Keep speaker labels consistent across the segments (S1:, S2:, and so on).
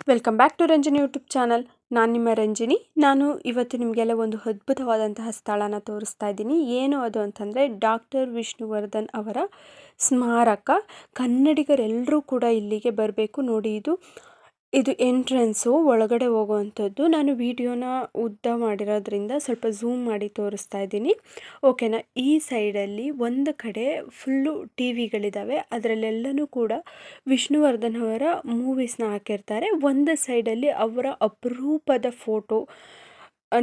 S1: Welcome back to Ranjini YouTube channel. ನಾನು ನಿಮ್ಮ ರಂಜಿನಿ. ನಾನು ಇವತ್ತು ನಿಮಗೆಲ್ಲ ಒಂದು ಅದ್ಭುತವಾದಂತಹ ಸ್ಥಳನ ತೋರಿಸ್ತಾ ಇದ್ದೀನಿ. ಏನು ಅದು ಅಂತಂದರೆ ಡಾಕ್ಟರ್ ವಿಷ್ಣುವರ್ಧನ್ ಅವರ ಸ್ಮಾರಕ. ಕನ್ನಡಿಗರೆಲ್ಲರೂ ಕೂಡ ಇಲ್ಲಿಗೆ ಬರಬೇಕು. ನೋಡಿ, ಇದು ಎಂಟ್ರೆನ್ಸು, ಒಳಗಡೆ ಹೋಗುವಂಥದ್ದು. ನಾನು ವಿಡಿಯೋನ ಉದ್ದ ಮಾಡಿರೋದ್ರಿಂದ ಸ್ವಲ್ಪ ಝೂಮ್ ಮಾಡಿ ತೋರಿಸ್ತಾ ಇದ್ದೀನಿ, ಓಕೆನಾ. ಈ ಸೈಡಲ್ಲಿ ಒಂದು ಕಡೆ ಫುಲ್ಲು ಟಿ ವಿಗಳಿದ್ದಾವೆ. ಅದರಲ್ಲೆಲ್ಲನೂ ಕೂಡ ವಿಷ್ಣುವರ್ಧನ್ ಅವರ ಮೂವೀಸ್ನ ಹಾಕಿರ್ತಾರೆ. ಒಂದು ಸೈಡಲ್ಲಿ ಅವರ ಅಪರೂಪದ ಫೋಟೋ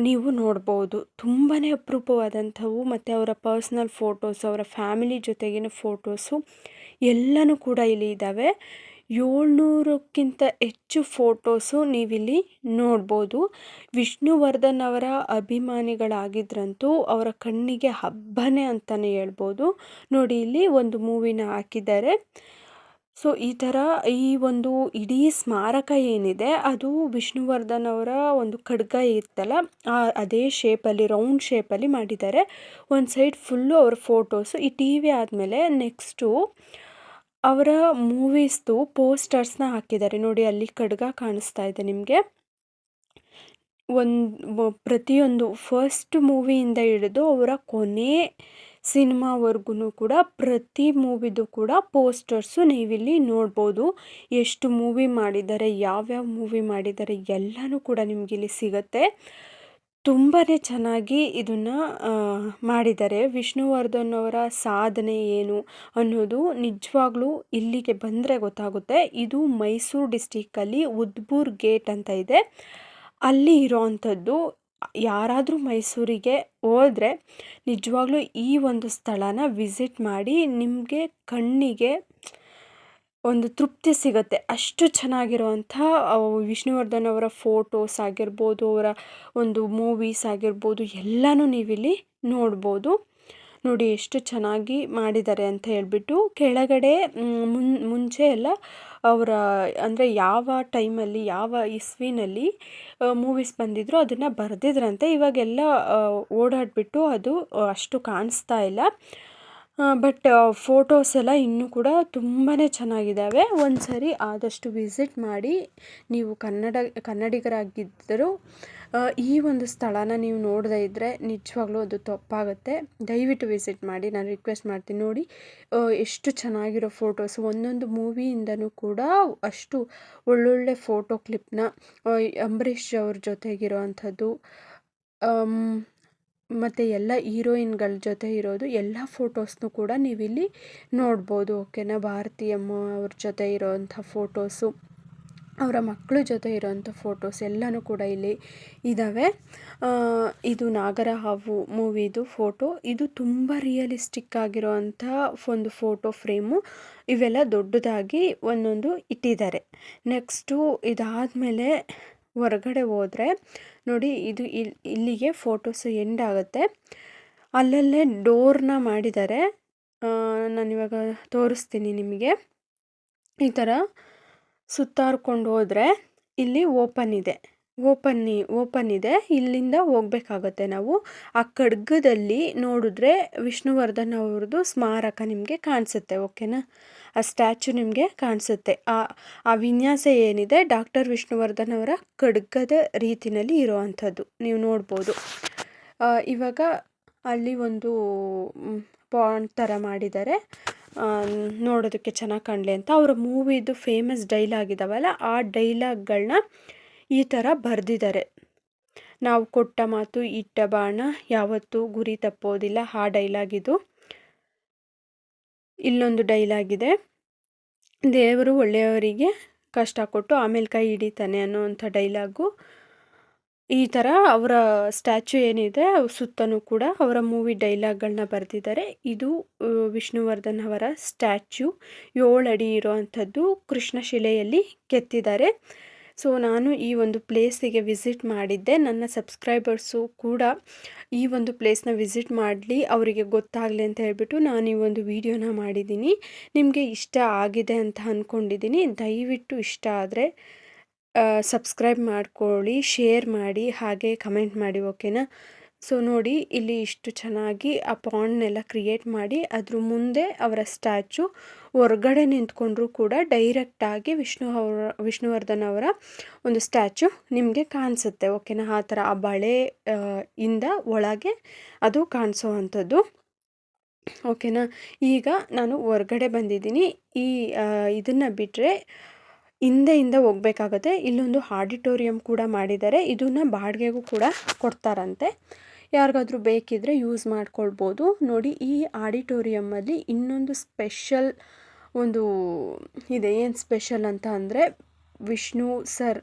S1: ನೀವು ನೋಡ್ಬೋದು. ತುಂಬಾ ಅಪರೂಪವಾದಂಥವು. ಮತ್ತು ಅವರ ಪರ್ಸ್ನಲ್ ಫೋಟೋಸ್, ಅವರ ಫ್ಯಾಮಿಲಿ ಜೊತೆಗಿನ ಫೋಟೋಸು ಎಲ್ಲನೂ ಕೂಡ ಇಲ್ಲಿ ಇದ್ದಾವೆ. 700ಕ್ಕಿಂತ ಹೆಚ್ಚು ಫೋಟೋಸು ನೀವಿಲ್ಲಿ ನೋಡ್ಬೋದು. ವಿಷ್ಣುವರ್ಧನ್ ಅವರ ಅಭಿಮಾನಿಗಳಾಗಿದ್ರಂತೂ ಅವರ ಕಣ್ಣಿಗೆ ಹಬ್ಬನೇ ಅಂತಲೇ ಹೇಳ್ಬೋದು. ನೋಡಿ, ಇಲ್ಲಿ ಒಂದು ಮೂವಿನ ಹಾಕಿದ್ದಾರೆ. ಸೊ ಈ ಥರ ಈ ಒಂದು ಇಡೀ ಸ್ಮಾರಕ ಏನಿದೆ ಅದು ವಿಷ್ಣುವರ್ಧನ್ ಅವರ ಒಂದು ಖಡ್ಗ ಇತ್ತಲ್ಲ, ಅದೇ ಶೇಪಲ್ಲಿ, ರೌಂಡ್ ಶೇಪಲ್ಲಿ ಮಾಡಿದ್ದಾರೆ. ಒಂದು ಸೈಡ್ ಫುಲ್ಲು ಅವರ ಫೋಟೋಸು. ಈ ಟಿ ವಿ ಆದಮೇಲೆ ನೆಕ್ಸ್ಟು ಅವರ ಮೂವೀಸ್ದು ಪೋಸ್ಟರ್ಸ್ನ ಹಾಕಿದ್ದಾರೆ. ನೋಡಿ, ಅಲ್ಲಿ ಖಡ್ಗ ಕಾಣಿಸ್ತಾ ಇದೆ ನಿಮಗೆ. ಪ್ರತಿಯೊಂದು ಫಸ್ಟ್ ಮೂವಿಯಿಂದ ಹಿಡಿದು ಅವರ ಕೊನೆ ಸಿನಿಮಾವರೆಗೂ ಕೂಡ ಪ್ರತಿ ಮೂವಿದು ಕೂಡ ಪೋಸ್ಟರ್ಸು ನೀವಿಲ್ಲಿ ನೋಡ್ಬೋದು. ಎಷ್ಟು ಮೂವಿ ಮಾಡಿದ್ದಾರೆ, ಯಾವ್ಯಾವ ಮೂವಿ ಮಾಡಿದ್ದಾರೆ ಎಲ್ಲನೂ ಕೂಡ ನಿಮಗಿಲ್ಲಿ ಸಿಗುತ್ತೆ. ತುಂಬಾ ಚೆನ್ನಾಗಿ ಇದನ್ನು ಮಾಡಿದ್ದಾರೆ. ವಿಷ್ಣುವರ್ಧನ್ ಅವರ ಸಾಧನೆ ಏನು ಅನ್ನೋದು ನಿಜವಾಗ್ಲೂ ಇಲ್ಲಿಗೆ ಬಂದರೆ ಗೊತ್ತಾಗುತ್ತೆ. ಇದು ಮೈಸೂರು ಡಿಸ್ಟಿಕ್ಕಲ್ಲಿ ಉದ್ಬೂರು ಗೇಟ್ ಅಂತ ಇದೆ, ಅಲ್ಲಿ ಇರೋವಂಥದ್ದು. ಯಾರಾದರೂ ಮೈಸೂರಿಗೆ ಹೋದರೆ ನಿಜವಾಗ್ಲೂ ಈ ಒಂದು ಸ್ಥಳನ ವಿಸಿಟ್ ಮಾಡಿ, ನಿಮಗೆ ಕಣ್ಣಿಗೆ ಒಂದು ತೃಪ್ತಿ ಸಿಗುತ್ತೆ. ಅಷ್ಟು ಚೆನ್ನಾಗಿರುವಂಥ ವಿಷ್ಣುವರ್ಧನ್ ಅವರ ಫೋಟೋಸ್ ಆಗಿರ್ಬೋದು, ಅವರ ಒಂದು ಮೂವೀಸ್ ಆಗಿರ್ಬೋದು, ಎಲ್ಲನೂ ನೀವಿಲ್ಲಿ ನೋಡ್ಬೋದು. ನೋಡಿ ಎಷ್ಟು ಚೆನ್ನಾಗಿ ಮಾಡಿದ್ದಾರೆ ಅಂತ ಹೇಳ್ಬಿಟ್ಟು. ಕೆಳಗಡೆ ಮುಂಚೆ ಎಲ್ಲ ಅವರ ಅಂದರೆ ಯಾವ ಟೈಮಲ್ಲಿ, ಯಾವ ಇಸ್ವಿನಲ್ಲಿ ಮೂವೀಸ್ ಬಂದಿದ್ರು ಅದನ್ನು ಬರೆದಿದ್ರಂತೆ. ಇವಾಗೆಲ್ಲ ಓಡಾಡಿಬಿಟ್ಟು ಅದು ಅಷ್ಟು ಕಾಣಿಸ್ತಾ ಇಲ್ಲ. ಬಟ್ ಫೋಟೋಸ್ ಎಲ್ಲ ಇನ್ನೂ ಕೂಡ ತುಂಬಾ ಚೆನ್ನಾಗಿದ್ದಾವೆ. ಒಂದು ಸರಿ ಆದಷ್ಟು ವಿಸಿಟ್ ಮಾಡಿ. ನೀವು ಕನ್ನಡಿಗರಾಗಿದ್ದರೂ ಈ ಒಂದು ಸ್ಥಳನ ನೀವು ನೋಡದೇ ಇದ್ದರೆ ನಿಜವಾಗ್ಲೂ ಅದು ತಪ್ಪಾಗುತ್ತೆ. ದಯವಿಟ್ಟು ವಿಸಿಟ್ ಮಾಡಿ, ನಾನು ರಿಕ್ವೆಸ್ಟ್ ಮಾಡ್ತೀನಿ. ನೋಡಿ ಎಷ್ಟು ಚೆನ್ನಾಗಿರೋ ಫೋಟೋಸ್. ಒಂದೊಂದು ಮೂವಿಯಿಂದನೂ ಕೂಡ ಅಷ್ಟು ಒಳ್ಳೊಳ್ಳೆ ಫೋಟೋ ಕ್ಲಿಪ್ನ ಅಂಬರೀಷ್ ಅವ್ರ ಜೊತೆಗಿರೋ ಅಂಥದ್ದು, ಮತ್ತು ಎಲ್ಲ ಹೀರೋಯಿನ್ಗಳ ಜೊತೆ ಇರೋದು ಎಲ್ಲ ಫೋಟೋಸ್ನೂ ಕೂಡ ನೀವಿಲ್ಲಿ ನೋಡ್ಬೋದು, ಓಕೆನಾ. ಭಾರತಿ ಅಮ್ಮ ಅವ್ರ ಜೊತೆ ಇರೋವಂಥ ಫೋಟೋಸು, ಅವರ ಮಕ್ಕಳ ಜೊತೆ ಇರೋವಂಥ ಫೋಟೋಸ್ ಎಲ್ಲನೂ ಕೂಡ ಇಲ್ಲಿ ಇದ್ದಾವೆ. ಇದು ನಾಗರಹಾವು ಮೂವಿದು ಫೋಟೋ. ಇದು ತುಂಬ ರಿಯಲಿಸ್ಟಿಕ್ ಆಗಿರೋವಂಥ ಒಂದು ಫೋಟೋ ಫ್ರೇಮು. ಇವೆಲ್ಲ ದೊಡ್ಡದಾಗಿ ಒಂದೊಂದು ಇಟ್ಟಿದ್ದಾರೆ. ನೆಕ್ಸ್ಟು ಇದಾದಮೇಲೆ ಹೊರಗಡೆ ಹೋದರೆ ನೋಡಿ, ಇದು ಇಲ್ಲಿಗೆ ಫೋಟೋಸು ಎಂಡ್ ಆಗುತ್ತೆ. ಅಲ್ಲಲ್ಲೇ ಡೋರ್ನ ಮಾಡಿದ್ದಾರೆ. ನಾನಿವಾಗ ತೋರಿಸ್ತೀನಿ ನಿಮಗೆ. ಈ ಥರ ಸುತ್ತಾರ್ಕೊಂಡು ಹೋದರೆ ಇಲ್ಲಿ ಓಪನ್ ಇದೆ. ಇಲ್ಲಿಂದ ಹೋಗ್ಬೇಕಾಗತ್ತೆ ನಾವು. ಆ ಖಡ್ಗದಲ್ಲಿ ನೋಡಿದ್ರೆ ವಿಷ್ಣುವರ್ಧನ್ ಅವ್ರದ್ದು ಸ್ಮಾರಕ ನಿಮಗೆ ಕಾಣಿಸುತ್ತೆ, ಓಕೆನಾ. ಆ ಸ್ಟ್ಯಾಚು ನಿಮಗೆ ಕಾಣಿಸುತ್ತೆ. ಆ ವಿನ್ಯಾಸ ಏನಿದೆ ಡಾಕ್ಟರ್ ವಿಷ್ಣುವರ್ಧನ್ ಅವರ ಖಡ್ಗದ ರೀತಿಯಲ್ಲಿ ಇರೋವಂಥದ್ದು ನೀವು ನೋಡ್ಬೋದು. ಇವಾಗ ಅಲ್ಲಿ ಒಂದು ಪಾಂಡ್ ಥರ ಮಾಡಿದ್ದಾರೆ, ನೋಡೋದಕ್ಕೆ ಚೆನ್ನಾಗಿ ಕಾಣಲಿ ಅಂತ. ಅವರ ಮೂವಿದು ಫೇಮಸ್ ಡೈಲಾಗ್ ಇದ್ದಾವಲ್ಲ, ಆ ಡೈಲಾಗ್ಗಳನ್ನ ಈ ಥರ ಬರೆದಿದ್ದಾರೆ. ನಾವು ಕೊಟ್ಟ ಮಾತು ಇಟ್ಟ ಬಾಣ ಯಾವತ್ತೂ ಗುರಿ ತಪ್ಪೋದಿಲ್ಲ, ಆ ಡೈಲಾಗ್ ಇದು. ಇಲ್ಲೊಂದು ಡೈಲಾಗ್ ಇದೆ, ದೇವರು ಒಳ್ಳೆಯವರಿಗೆ ಕಷ್ಟ ಕೊಟ್ಟು ಆಮೇಲೆ ಕೈ ಹಿಡಿತಾನೆ ಅನ್ನೋವಂಥ ಡೈಲಾಗು. ಈ ಥರ ಅವರ ಸ್ಟ್ಯಾಚು ಏನಿದೆ ಸುತ್ತಲೂ ಕೂಡ ಅವರ ಮೂವಿ ಡೈಲಾಗ್ಗಳನ್ನ ಬರೆದಿದ್ದಾರೆ. ಇದು ವಿಷ್ಣುವರ್ಧನ್ ಅವರ ಸ್ಟ್ಯಾಚು 7 ಅಡಿ ಇರೋವಂಥದ್ದು, ಕೃಷ್ಣಶಿಲೆಯಲ್ಲಿ ಕೆತ್ತಿದ್ದಾರೆ. ಸೊ ನಾನು ಈ ಒಂದು ಪ್ಲೇಸಿಗೆ ವಿಸಿಟ್ ಮಾಡಿದ್ದೆ. ನನ್ನ ಸಬ್ಸ್ಕ್ರೈಬರ್ಸು ಕೂಡ ಈ ಒಂದು ಪ್ಲೇಸ್ನ ವಿಸಿಟ್ ಮಾಡಲಿ, ಅವರಿಗೆ ಗೊತ್ತಾಗಲಿ ಅಂತ ಹೇಳ್ಬಿಟ್ಟು ನಾನು ಈ ಒಂದು ವಿಡಿಯೋನ ಮಾಡಿದ್ದೀನಿ. ನಿಮಗೆ ಇಷ್ಟ ಆಗಿದೆ ಅಂತ ಅಂದ್ಕೊಂಡಿದ್ದೀನಿ. ದಯವಿಟ್ಟು ಇಷ್ಟ ಆದರೆ ಸಬ್ಸ್ಕ್ರೈಬ್ ಮಾಡ್ಕೊಳ್ಳಿ, ಶೇರ್ ಮಾಡಿ, ಹಾಗೆ ಕಮೆಂಟ್ ಮಾಡಿ, ಓಕೆನಾ. ಸೊ ನೋಡಿ, ಇಲ್ಲಿ ಇಷ್ಟು ಚೆನ್ನಾಗಿ ಆ ಪಾಂಡ್ನೆಲ್ಲ ಕ್ರಿಯೇಟ್ ಮಾಡಿ ಅದ್ರ ಮುಂದೆ ಅವರ ಸ್ಟ್ಯಾಚು ಹೊರಗಡೆ ನಿಂತ್ಕೊಂಡ್ರೂ ಕೂಡ ಡೈರೆಕ್ಟಾಗಿ ವಿಷ್ಣುವರ್ಧನ್ ಅವರ ಒಂದು ಸ್ಟ್ಯಾಚು ನಿಮಗೆ ಕಾಣಿಸುತ್ತೆ. ಓಕೆನಾ, ಆ ಥರ ಆ ಬಳೆ ಇಂದ ಒಳಗೆ ಅದು ಕಾಣಿಸೋ ಅಂಥದ್ದು. ಓಕೆನಾ, ಈಗ ನಾನು ಹೊರ್ಗಡೆ ಬಂದಿದ್ದೀನಿ. ಇದನ್ನು ಬಿಟ್ಟರೆ ಹಿಂದೆಯಿಂದ ಹೋಗ್ಬೇಕಾಗತ್ತೆ. ಇಲ್ಲೊಂದು ಆಡಿಟೋರಿಯಂ ಕೂಡ ಮಾಡಿದ್ದಾರೆ. ಇದನ್ನು ಬಾಡಿಗೆಗೂ ಕೂಡ ಕೊಡ್ತಾರಂತೆ. ಯಾರಿಗಾದ್ರೂ ಬೇಕಿದ್ದರೆ ಯೂಸ್ ಮಾಡ್ಕೊಳ್ಬೋದು. ನೋಡಿ, ಈ ಆಡಿಟೋರಿಯಮ್ಮಲ್ಲಿ ಇನ್ನೊಂದು ಸ್ಪೆಷಲ್ ಒಂದು ಇದೆ. ಏನು ಸ್ಪೆಷಲ್ ಅಂತ ಅಂದರೆ, ವಿಷ್ಣು ಸರ್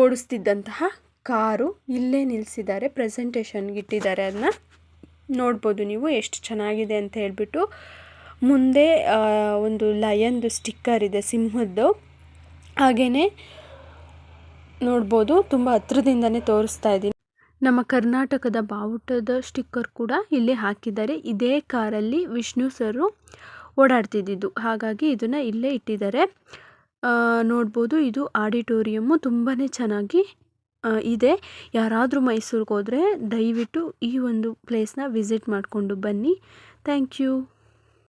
S1: ಓಡಿಸ್ತಿದ್ದಂತಹ ಕಾರು ಇಲ್ಲೇ ನಿಲ್ಲಿಸಿದ್ದಾರೆ, ಪ್ರೆಸೆಂಟೇಷನ್ಗೆ ಇಟ್ಟಿದ್ದಾರೆ. ಅದನ್ನ ನೋಡ್ಬೋದು ನೀವು ಎಷ್ಟು ಚೆನ್ನಾಗಿದೆ ಅಂತ ಹೇಳ್ಬಿಟ್ಟು. ಮುಂದೆ ಒಂದು ಲಯನ್ದು ಸ್ಟಿಕ್ಕರ್ ಇದೆ, ಸಿಂಹದ್ದು. ಹಾಗೆಯೇ ನೋಡ್ಬೋದು, ತುಂಬ ಹತ್ರದಿಂದನೇ ತೋರಿಸ್ತಾ ಇದ್ದೀನಿ. ನಮ್ಮ ಕರ್ನಾಟಕದ ಬಾವುಟದ ಸ್ಟಿಕ್ಕರ್ ಕೂಡ ಇಲ್ಲಿ ಹಾಕಿದ್ದಾರೆ. ಇದೇ ಕಾರಲ್ಲಿ ವಿಷ್ಣು ಸರು ಓಡಾಡ್ತಿದ್ದಿದ್ದು, ಹಾಗಾಗಿ ಇದನ್ನು ಇಲ್ಲೇ ಇಟ್ಟಿದ್ದಾರೆ. ನೋಡ್ಬೋದು, ಇದು ಆಡಿಟೋರಿಯಮ್ಮು ತುಂಬಾ ಚೆನ್ನಾಗಿ ಇದೆ. ಯಾರಾದರೂ ಮೈಸೂರಿಗೆ ಹೋದರೆ ದಯವಿಟ್ಟು ಈ ಒಂದು ಪ್ಲೇಸ್ನ ವಿಸಿಟ್ ಮಾಡಿಕೊಂಡು ಬನ್ನಿ. Thank you.